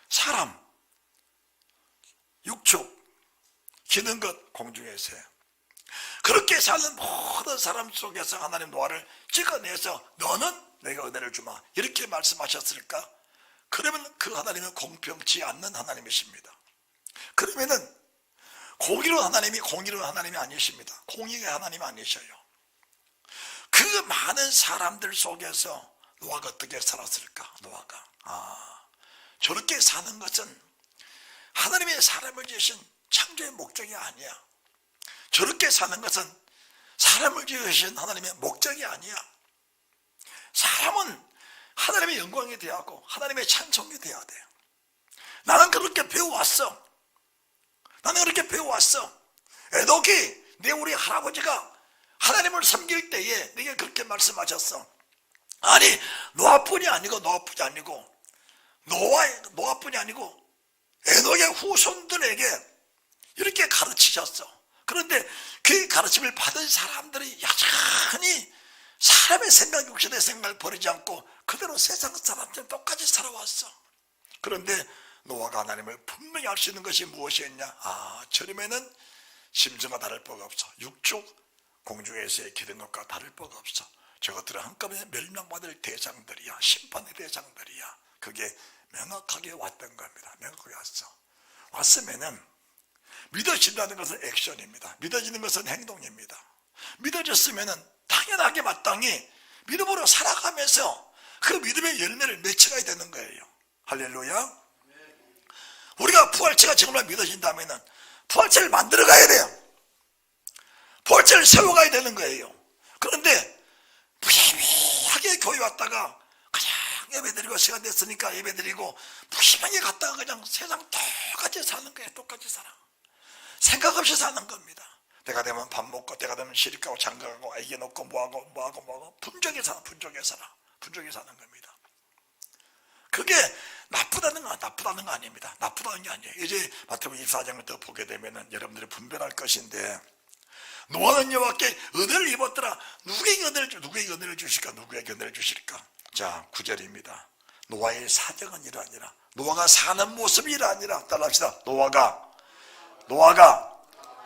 사람, 육축, 기는 것, 공중의 새. 그렇게 사는 모든 사람 속에서 하나님 노아를 찍어내서 너는 내가 은혜를 주마, 이렇게 말씀하셨을까? 그러면 그 하나님은 공평치 않는 하나님이십니다. 그러면은 공의로운 하나님이 아니십니다. 공의의 하나님이 아니셔요. 그 많은 사람들 속에서 노아가 어떻게 살았을까? 노아가 저렇게 사는 것은 하나님의 사람을 지으신 창조의 목적이 아니야. 저렇게 사는 것은 사람을 지으신 하나님의 목적이 아니야. 사람은 하나님의 영광이 되어야 하고 하나님의 찬송이 되어야 돼. 나는 그렇게 배워왔어. 에녹이, 내 우리 할아버지가 하나님을 섬길 때에 내게 그렇게 말씀하셨어. 아니, 노아뿐이 아니고 노아뿐이 아니고 에녹의 후손들에게 이렇게 가르치셨어. 그런데 그 가르침을 받은 사람들이 여전히 사람의 생각, 육신의 생각을 버리지 않고 그대로 세상 사람들은 똑같이 살아왔어. 그런데 노아가 하나님을 분명히 알 수 있는 것이 무엇이었냐? 저림에는 짐승과 다를 바가 없어. 육축, 공중에서의 기른 것과 다를 바가 없어. 저것들은 한꺼번에 멸망받을 대상들이야. 심판의 대상들이야. 그게 명확하게 왔던 겁니다. 명확하게 왔어. 왔으면은 믿어진다는 것은 액션입니다. 믿어지는 것은 행동입니다. 믿어졌으면 당연하게 마땅히 믿음으로 살아가면서 그 믿음의 열매를 맺혀가야 되는 거예요. 할렐루야. 우리가 부활체가 정말 믿어진다면 부활체를 만들어 가야 돼요. 부활체를 세워가야 되는 거예요. 그런데 무심하게 교회 왔다가 그냥 예배드리고 시간 됐으니까 예배드리고 무심하게 갔다가 그냥 세상 똑같이 사는 거예요. 똑같이 살아. 생각 없이 사는 겁니다. 때가 되면 밥 먹고 때가 되면 시집가고 장가가고 아기 놓고 뭐하고 분적에 사는 겁니다. 그게 나쁘다는 거 아닙니다. 나쁘다는 게 아니에요. 이제 마태복음 24장을 더 보게 되면 여러분들이 분별할 것인데, 노아는 여호와께 은혜를 입었더라. 누구에게 은혜를 주실까? 자, 9절입니다. 노아의 사정은 이러하니라. 노아가 사는 모습이 이러하니라. 따라합시다. 노아가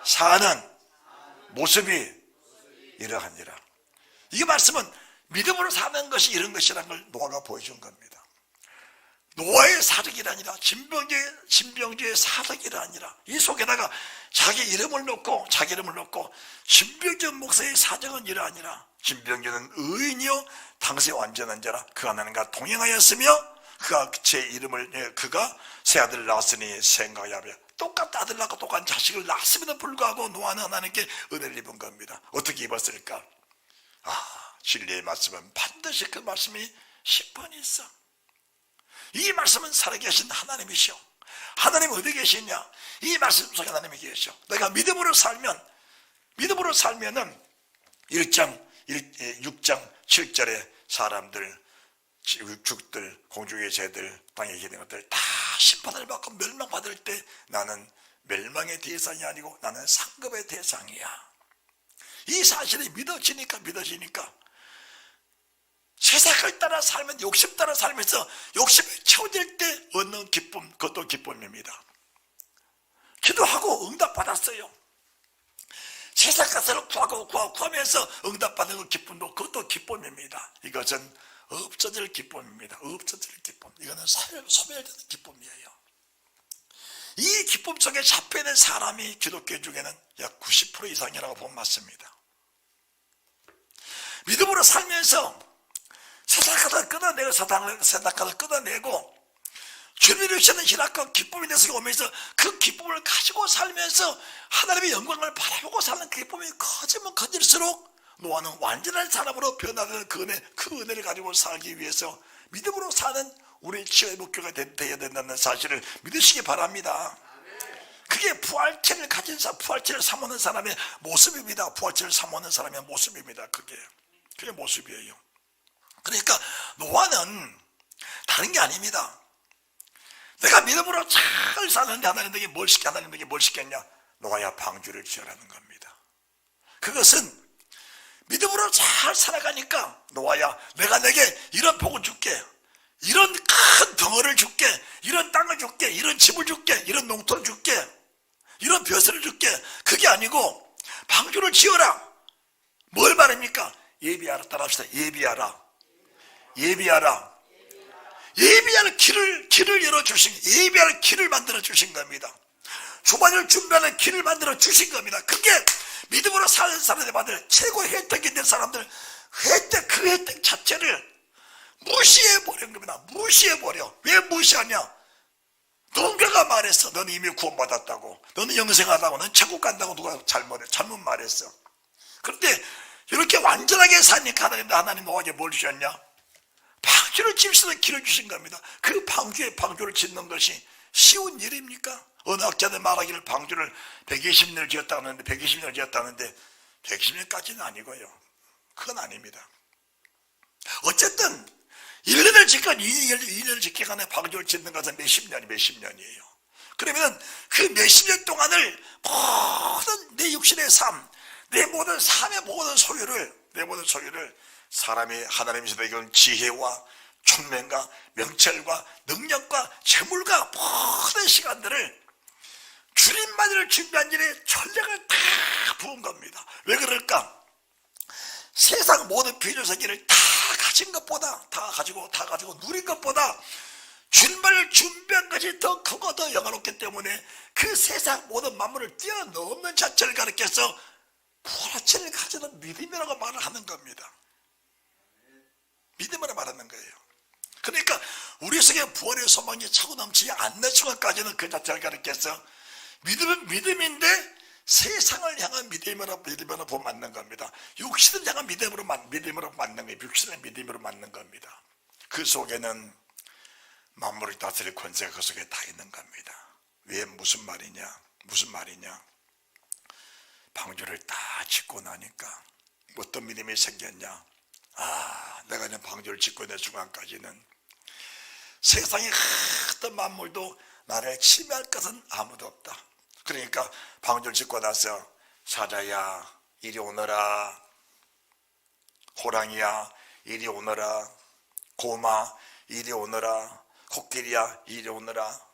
사는 모습이 이러하니라. 이 말씀은 믿음으로 사는 것이 이런 것이라는 걸 노아가 보여준 겁니다. 노아의 사적이라니라. 진병주의 사적이라니라. 이 속에다가 자기 이름을 넣고 진병주 목사의 사정은 이러하니라. 진병주는 의인이요 당시 완전한 자라. 그 하나님과 동행하였으며 그가 새 아들을 낳았으니 생각하여 똑같은 아들 낳고 똑같은 자식을 낳았음에도 불구하고 노아는 하나님께 은혜를 입은 겁니다. 어떻게 입었을까? 진리의 말씀은 반드시 그 말씀이 10번 있어. 이 말씀은 살아계신 하나님이시오. 하나님 어디 계시냐? 이 말씀 속에 하나님이 계시오. 내가 믿음으로 살면은 6장 7절에 사람들, 죽들, 공중의 새들, 땅에 기는 것들 다 심판을 받고 멸망받을 때 나는 멸망의 대상이 아니고 나는 상급의 대상이야. 이 사실이 믿어지니까 세상을 따라 살면, 욕심 따라 살면서 욕심이 채워질 때 얻는 기쁨, 그것도 기쁨입니다. 기도하고 응답받았어요. 세상 것을 구하면서 응답받는 그 기쁨도 그것도 기쁨입니다. 이것은 없어질 기쁨입니다. 없어질 기쁨. 이거는 소멸되는 기쁨이에요. 이 기쁨 속에 잡혀있는 사람이 기독교 중에는 약 90% 이상이라고 보면 맞습니다. 믿음으로 살면서 세상가를 끊어내고 세상가를 끊어내고 주님이 주시는 희락과 기쁨이 내 속에 오면서 그 기쁨을 가지고 살면서 하나님의 영광을 바라보고 사는 그 기쁨이 커지면 커질수록 노아는 완전한 사람으로 변화되는 그 은혜를 가지고 살기 위해서 믿음으로 사는 우리 지혜의 목표가 되어야 된다는 사실을 믿으시기 바랍니다. 그게 부활체를 가진 부활체를 삼는 사람의 모습입니다. 부활체를 삼는 사람의 모습입니다. 그게 모습이에요. 그러니까 노아는 다른 게 아닙니다. 내가 믿음으로 잘 사는데 하나님에게 뭘 시켰냐? 노아야 방주를 지으라는 겁니다. 그것은 믿음으로 잘 살아가니까 노아야 내가 내게 이런 복을 줄게, 이런 큰 덩어리를 줄게, 이런 땅을 줄게, 이런 집을 줄게, 이런 농토를 줄게, 이런 벼슬을 줄게. 그게 아니고 방주를 지어라. 뭘 말합니까? 예비하라. 따라합시다. 예비할 길을 열어주신, 예비할 길을 만들어 주신 겁니다. 주반을 준비하는 길을 만들어 주신 겁니다. 그게 믿음으로 사는 사람들 받을 최고의 혜택이 된 사람들, 그 혜택 자체를 무시해버린 겁니다. 무시해버려. 왜 무시하냐? 누군가가 말했어. 너는 이미 구원받았다고, 너는 영생하다고, 너는 천국 간다고 누가 잘못 말했어. 그런데 이렇게 완전하게 사니까 하나님 노아에게 뭘 주셨냐? 방주를 질 수 있는 길을 주신 겁니다. 그 방주를 짓는 것이 쉬운 일입니까? 어느 학자들 말하기를 방주를 120년을 지었다는데 120년까지는 아니고요. 그건 아닙니다. 어쨌든 1년을 짓건 2년을 짓건 방주를 짓는 것은 몇십 년이에요. 그러면 그 몇십 년 동안을 모든 내 육신의 삶, 내 모든 삶의 모든 소유를 사람이 하나님이 주신 지혜와 총명과 명철과 능력과 재물과 모든 시간들을 주님만을 준비한 일에 전력을 다 부은 겁니다. 왜 그럴까? 세상 모든 비료세계를 다 가진 것보다, 다 가지고 누린 것보다 주님만을 오늘 준비한 것이 더 크고 더 영화롭기 때문에 그 세상 모든 만물을 뛰어넘는 자체를 가리켜서 부활체를 가지는 믿음이라고 말을 하는 겁니다. 믿음으로 말하는 거예요. 그러니까 우리 속에 부활의 소망이 차고 넘치지 않는 순간까지는 그 자체를 가리켜서 믿음은 믿음인데 세상을 향한 믿음으로 본 맞는 겁니다. 육신을 향한 믿음으로 맞는 거예요. 육신의 믿음으로 맞는 겁니다. 그 속에는 만물을 다스릴 권세가 그 속에 다 있는 겁니다. 왜 무슨 말이냐? 방주를 다 짓고 나니까 어떤 믿음이 생겼냐? 내가 이제 방주를 짓고 있는 순간까지는 세상의 어떤 만물도 나를 침해할 것은 아무도 없다. 그러니까 방주를 짓고 나서 사자야 이리 오너라, 호랑이야 이리 오너라, 고마 이리 오너라, 코끼리야 이리 오너라,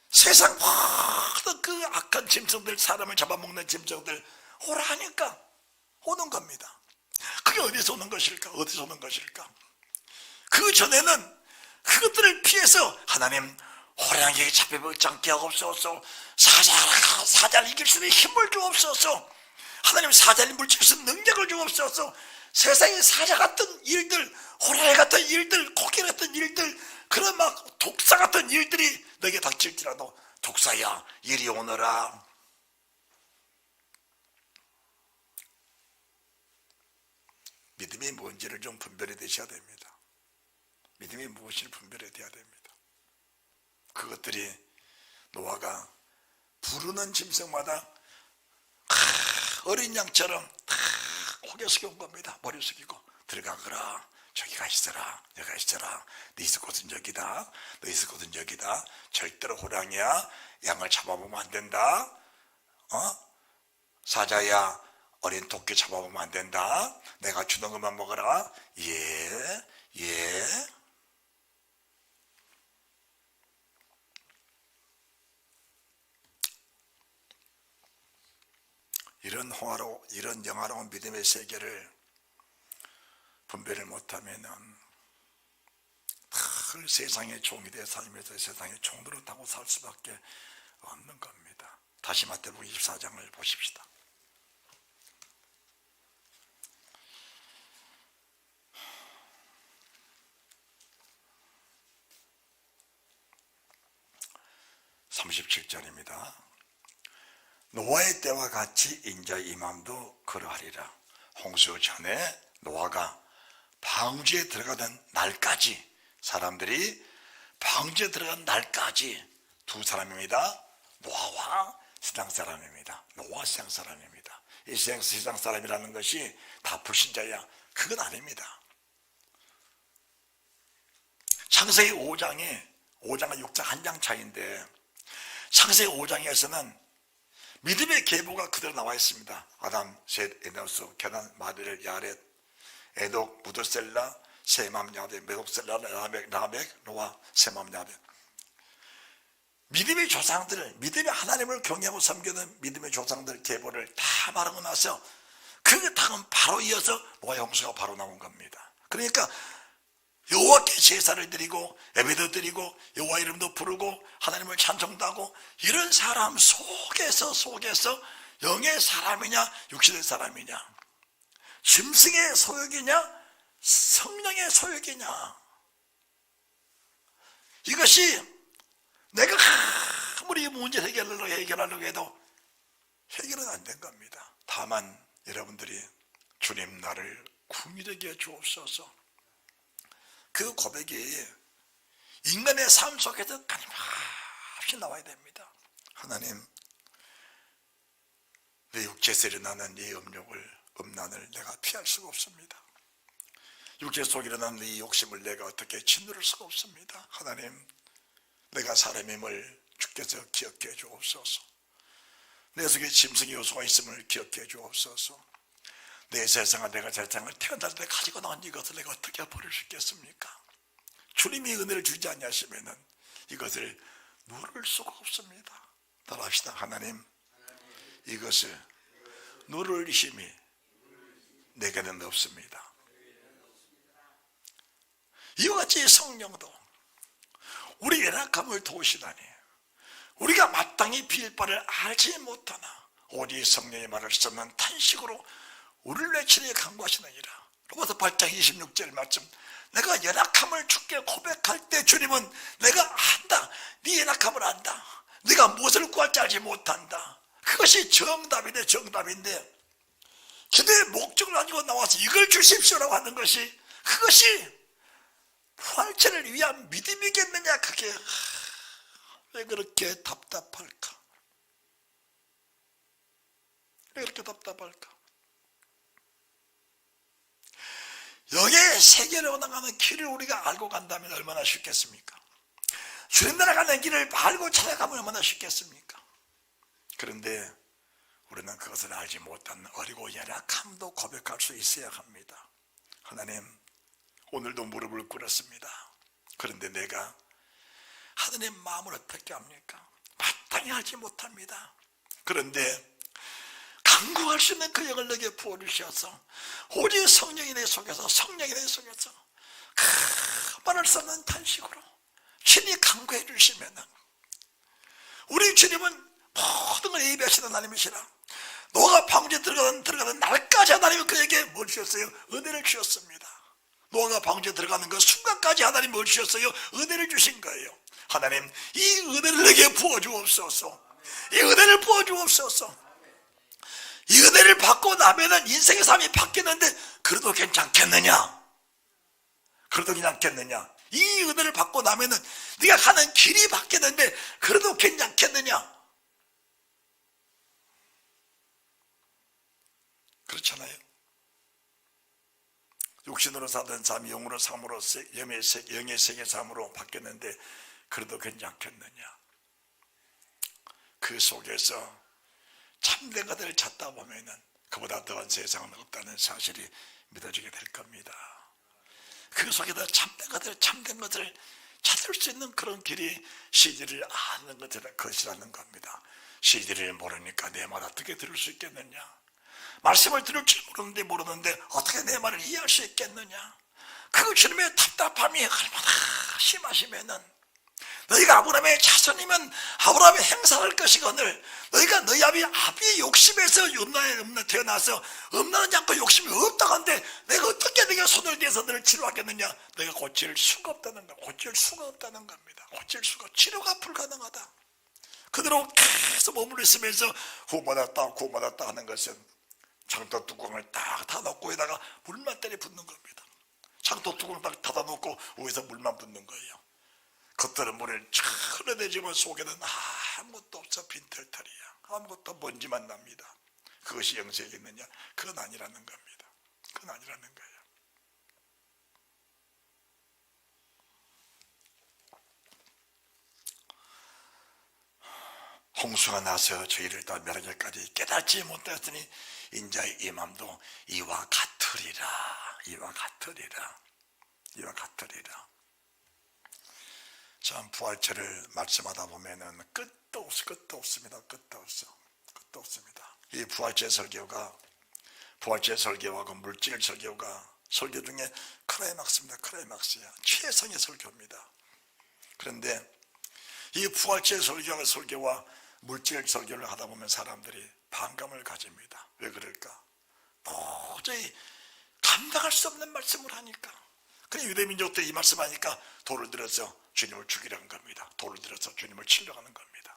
세상 모든 그 악한 짐승들, 사람을 잡아먹는 짐승들 오라 하니까 오는 겁니다. 그게 어디서 오는 것일까? 그 전에는 그것들을 피해서 하나님 호랑이에게 잡혀먹지 않게 하옵소서, 사자를 이길 수 있는 힘을 주옵소서, 하나님 사자를 물칠 수 있는 능력을 주옵소서, 세상에 사자 같은 일들, 호랑이 같은 일들, 코끼리 같은 일들, 그런 막 독사 같은 일들이 너에게 닥칠지라도 독사야 이리 오너라. 믿음이 뭔지를 좀 분별해 되셔야 됩니다. 믿음이 무엇인지 분별해 돼야 됩니다. 그것들이 노아가 부르는 짐승마다 어린 양처럼 다 고개 숙여온 겁니다. 머리 숙이고 들어가거라, 저기가 있어라, 여기가 있어라, 너 있을 곳은 여기다, 너 있을 곳은 여기다, 절대로 호랑이야 양을 잡아보면 안 된다, 사자야 어린 토끼 잡아보면 안 된다, 내가 주는 것만 먹어라. 예. 이런 영화로운 믿음의 세계를 분별을 못하면은 늘 세상의 종이 되어 살면서 세상의 종으로 타고 살 수밖에 없는 겁니다. 다시 마태복음 24장을 보십시다. (37절입니다) 노아의 때와 같이 인자 이맘도 그러하리라. 홍수 전에 노아가 방주에 들어가던 날까지, 사람들이 방주에 들어간 날까지 두 사람입니다. 노아와 세상 사람입니다. 이 세상 사람이라는 것이 다 불신자야, 그건 아닙니다. 창세기 5장과 6장 한 장 차이인데, 창세기 5장에서는 믿음의 계보가 그대로 나와 있습니다. 아담, 셋, 에노스, 게난, 마딜, 야렛, 에녹, 무드셀라, 세맘, 야벳, 메독셀라, 라멕, 노아, 세맘, 야벳. 믿음의 조상들, 믿음의 하나님을 경외하고 섬기는 믿음의 조상들 계보를 다 말하고 나서 그 다음 바로 이어서 노아의 홍수가 바로 나온 겁니다. 그러니까 여호와께 제사를 드리고 예배도 드리고 여호와 이름도 부르고 하나님을 찬송도 하고, 이런 사람 속에서 영의 사람이냐 육신의 사람이냐, 짐승의 소욕이냐 성령의 소욕이냐, 이것이 내가 아무리 문제를 해결하려고 해도 해결은 안 된 겁니다. 다만 여러분들이 주님 나를 긍휼하게 해 주옵소서, 그 고백이 인간의 삶 속에서 끊임없이 나와야 됩니다. 하나님, 내 육체에서 일어나는 이 음란을 내가 피할 수가 없습니다. 육체 속에 일어나는 이 욕심을 내가 어떻게 짓누를 수가 없습니다. 하나님, 내가 사람임을 주께서 기억해 주옵소서. 내 속에 짐승의 요소가 있음을 기억해 주옵소서. 내 세상을, 내가 세상을 태어날 때 가지고 나온 이것을 내가 어떻게 버릴 수 있겠습니까? 주님이 은혜를 주지 않으시면 이것을 누를 수가 없습니다. 따라합시다. 하나님, 이것을 누를 힘이 내게는 없습니다. 이와 같이 성령도 연약함을 도우시다니 우리가 마땅히 빌 바를 알지 못하나 오직 성령의 말을 쓰는 탄식으로 우리를 외치려 간구하시느니라. 로마서 8장 26절 말씀, 내가 연약함을 주께 고백할 때 주님은 내가 안다, 네 연약함을 안다, 네가 무엇을 구할지 알지 못한다. 그것이 정답인데 기도의 목적을 가지고 나와서 이걸 주십시오라고 하는 것이, 그것이 부활체를 위한 믿음이겠느냐. 그게 왜 그렇게 답답할까? 왜 그렇게 답답할까? 영의 세계로 나가는 길을 우리가 알고 간다면 얼마나 쉽겠습니까? 주님 나라 가는 길을 알고 찾아가면 얼마나 쉽겠습니까? 그런데 우리는 그것을 알지 못한 어리고 연약함도 고백할 수 있어야 합니다. 하나님, 오늘도 무릎을 꿇었습니다. 그런데 내가 하나님 마음을 어떻게 합니까? 마땅히 하지 못합니다. 그런데 간구할 수 있는 그 영을 내게 부어주셔서 오직 성령이 내 속에서 그 말을 쓰는 탄식으로 친히 간구해 주시면 우리 주님은 모든 걸 예비하시는 하나님이시라. 노아가 방주에 들어가는 날까지 하나님은 그에게 뭘 주셨어요? 은혜를 주셨습니다. 노아가 방주에 들어가는 그 순간까지 하나님 뭘 주셨어요? 은혜를 주신 거예요. 하나님, 이 은혜를 내게 부어주옵소서. 이 은혜를 부어주옵소서. 이 은혜를 받고 나면은 인생의 삶이 바뀌는데 그래도 괜찮겠느냐? 이 은혜를 받고 나면은 네가 가는 길이 바뀌는데 그래도 괜찮겠느냐? 그렇잖아요. 육신으로 사던 삶이 영으로 삶으로 영의 세계 삶으로 바뀌었는데 그래도 괜찮겠느냐? 그 속에서 참된 것들을 찾다 보면은 그보다 더한 세상은 없다는 사실이 믿어지게 될 겁니다. 그 속에서 참된 것들을 찾을 수 있는 그런 길이 CD를 아는 것이라는 겁니다. CD를 모르니까 내 말 어떻게 들을 수 있겠느냐? 말씀을 들을 줄 모르는데 어떻게 내 말을 이해할 수 있겠느냐? 그 주님의 답답함이 얼마나 심하시면은 너희가 아브라함의 자손이면 아브라함의 행사할 것이거늘 너희가 너희 아비의 욕심에서 태어나서 음란하지 않고 욕심이 없다고 하는데 내가 어떻게 네가 손을 대서 너를 치료하겠느냐? 내가 고칠 수가 없다는 겁니다. 고칠 수가, 치료가 불가능하다. 그대로 계속 머물러 있으면서 구원받았다 하는 것은 창도 뚜껑을 딱 닫아놓고 에다가 물만 때려 붓는 겁니다. 창도 뚜껑을 딱 닫아놓고 위에서 물만 붓는 거예요. 겉들은 물을 쫙 흘러내지만 속에는 아무것도 없어. 빈털털이야. 아무것도 먼지만 납니다. 그것이 영생이겠느냐? 그건 아니라는 겁니다. 그건 아니라는 거예요. 홍수가 나서 저희를 다 멸하기까지 깨닫지 못했으니 인자의 임함도 이와 같으리라. 참 부활체를 말씀하다 보면은 끝도 없습니다. 이 부활체 설교와 그 물질 설교가 설교 중에 클라이막스야. 최상의 설교입니다. 그런데 이 부활체 설교와 물질 설교를 하다 보면 사람들이 반감을 가집니다. 왜 그럴까? 도저히 감당할 수 없는 말씀을 하니까. 그냥 유대민족들이 이 말씀하니까 돌을 들어서 주님을 죽이려는 겁니다. 돌을 들어서 주님을 치려고 하는 겁니다.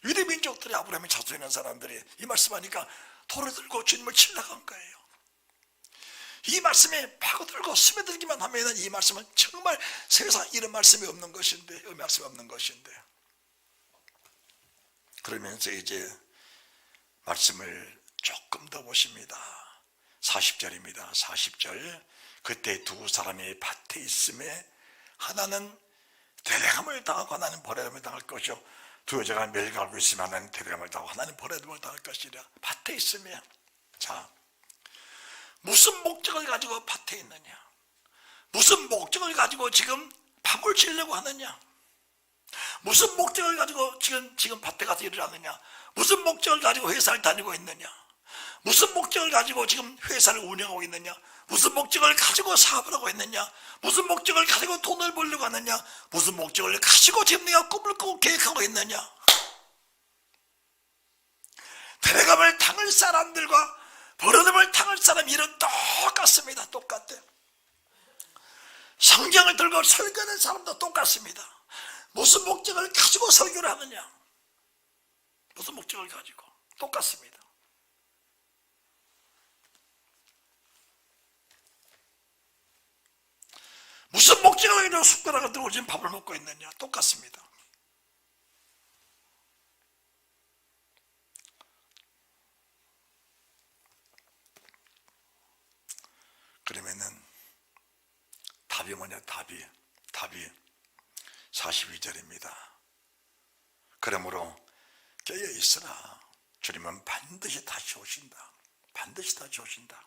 유대민족들이 아브라함의 자손이라는 사람들이 이 말씀하니까 돌을 들고 주님을 치려고 한 거예요. 이 말씀에 파고들고 스며들기만 하면 이 말씀은 정말 세상 이런 말씀이 없는 것인데, 그러면서 이제 말씀을 조금 더 보십니다. 40절입니다. 40절. 그때 두 사람이 밭에 있음에 하나는 대대함을 당하고 하나는 버림을 당할 것이요, 두 여자가 멸가하고 있으면 하나는 대대함을 당하고 하나는 버림을 당할 것이라. 밭에 있으면, 자, 무슨 목적을 가지고 밭에 있느냐? 무슨 목적을 가지고 지금 밥을 지으려고 하느냐? 무슨 목적을 가지고 지금 밭에 가서 일을 하느냐? 무슨 목적을 가지고 회사를 다니고 있느냐? 무슨 목적을 가지고 지금 회사를 운영하고 있느냐? 무슨 목적을 가지고 사업을 하고 있느냐? 무슨 목적을 가지고 돈을 벌려고 하느냐? 무슨 목적을 가지고 지금 내가 꿈을 꾸고 계획하고 있느냐? 데려감을 당할 사람들과 버러짐을 당할 사람 일은 똑같습니다. 똑같아요. 성경을 들고 설교하는 사람도 똑같습니다. 무슨 목적을 가지고 설교를 하느냐? 무슨 목적을 가지고 똑같습니다. 무슨 목적을 가지고 숟가락을 들고 지금 밥을 먹고 있느냐? 똑같습니다. 그러면은 답이 뭐냐? 답이 42절입니다. 그러므로 깨어 있으라. 주님은 반드시 다시 오신다. 반드시 다시 오신다.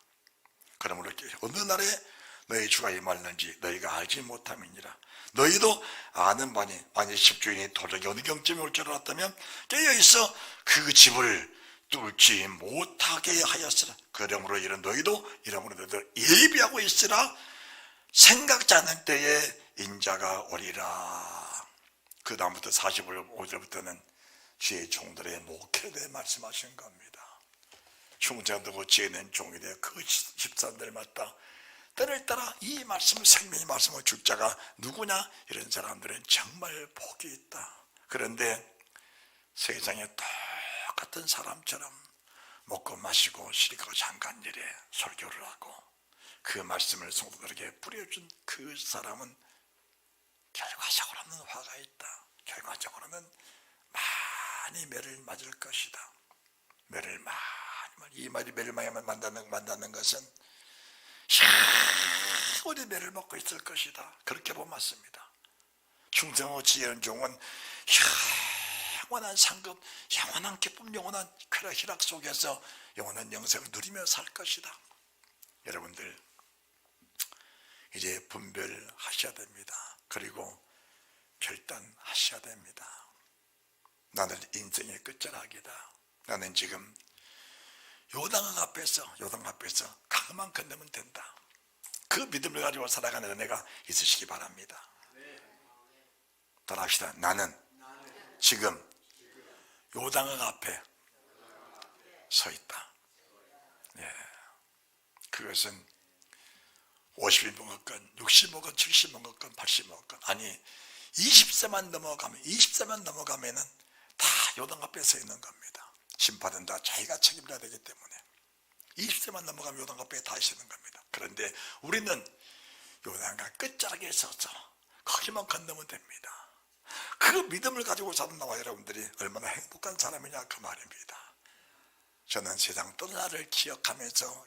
그러므로 어느 날에 너희 주가 임하는지 너희가 알지 못함이니라. 너희도 아는 바니 만일 집주인이 도적이 어느 경쯤에 올 줄 알았다면 깨어 있어 그 집을 뚫지 못하게 하였으라. 그러므로 이런 너희도 예비하고 있으라. 생각지 않은 때에 인자가 오리라. 그 다음부터 45절부터는 주의 종들의 목회에 대해 말씀하신 겁니다. 충성되고 지혜는 종이 되어 그 집사람들마다 때를 따라 이 말씀, 생명의 말씀을 줄 자가 누구냐? 이런 사람들은 정말 복이 있다. 그런데 세상에 똑같은 사람처럼 먹고 마시고 쉬고 잠깐 일에 설교를 하고 그 말씀을 성도들에게 뿌려준 그 사람은 결과적으로는 화가 있다. 결과적으로는 많이 매를 맞을 것이다. 매를 많이, 이 말이 매를 많이 만다는 것은 우리 매를 먹고 있을 것이다. 그렇게 보면 맞습니다. 충성하고 지혜로운 종은 영원한 상급, 영원한 기쁨, 영원한 쾌락, 희락 속에서 영원한 영생을 누리며 살 것이다. 여러분들 이제 분별하셔야 됩니다. 그리고 결단하셔야 됩니다. 나는 인생의 끝자락이다. 나는 지금 요단 앞에서 강만 건너면 된다. 그 믿음을 가지고 살아가는 은혜가 있으시기 바랍니다. 따라합시다. 나는 지금 요단강 앞에 서 있다. 예. 그것은 50이 먹었건 60이 먹었건 70이 먹었건 80이 먹었건 아니 20세만 넘어가면은 다 요단 앞에 서 있는 겁니다. 심판은 다 자기가 책임져야 되기 때문에 20세만 넘어가면 요단 앞에 다 있는 겁니다. 그런데 우리는 요단강 끝자락에 서서 거기만 건너면 됩니다. 그 믿음을 가지고 사는 나와 여러분들이 얼마나 행복한 사람이냐 그 말입니다. 저는 세상 떠나를 기약하면서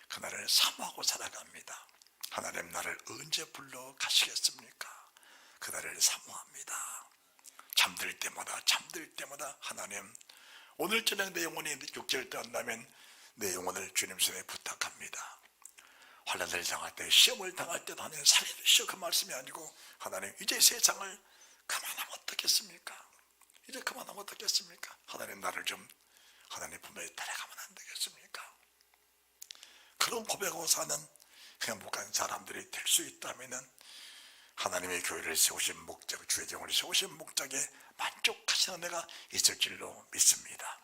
그날을 사모하고 살아갑니다. 하나님 나를 언제 불러 가시겠습니까? 그날을 사모합니다. 잠들 때마다 하나님 오늘 저녁 내 영혼이 육체를 떠난다면 내 영혼을 주님 손에 부탁합니다. 환난을 당할 때 시험을 당할 때도 하나님 살려주시오 그 말씀이 아니고 하나님 이제 세상을 그만하면 어떻겠습니까? 하나님 나를 좀 하나님 품에 따라가면 안 되겠습니까? 그런 고백하고 사는 행복한 사람들이 될 수 있다면 하나님의 교회를 세우신 목적, 주의 정을 세우신 목적에 만족하시는 은혜가 있을 줄로 믿습니다.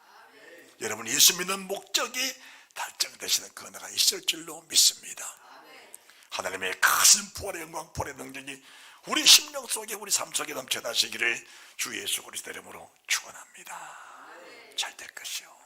여러분 예수 믿는 목적이 달성되시는 그 은혜가 있을 줄로 믿습니다. 하나님의 큰 부활의 영광, 부활의 능력이 우리 심령 속에 우리 삶 속에 넘쳐나시기를 주 예수 그리스도 이름으로 축원합니다. 잘 될 것이요.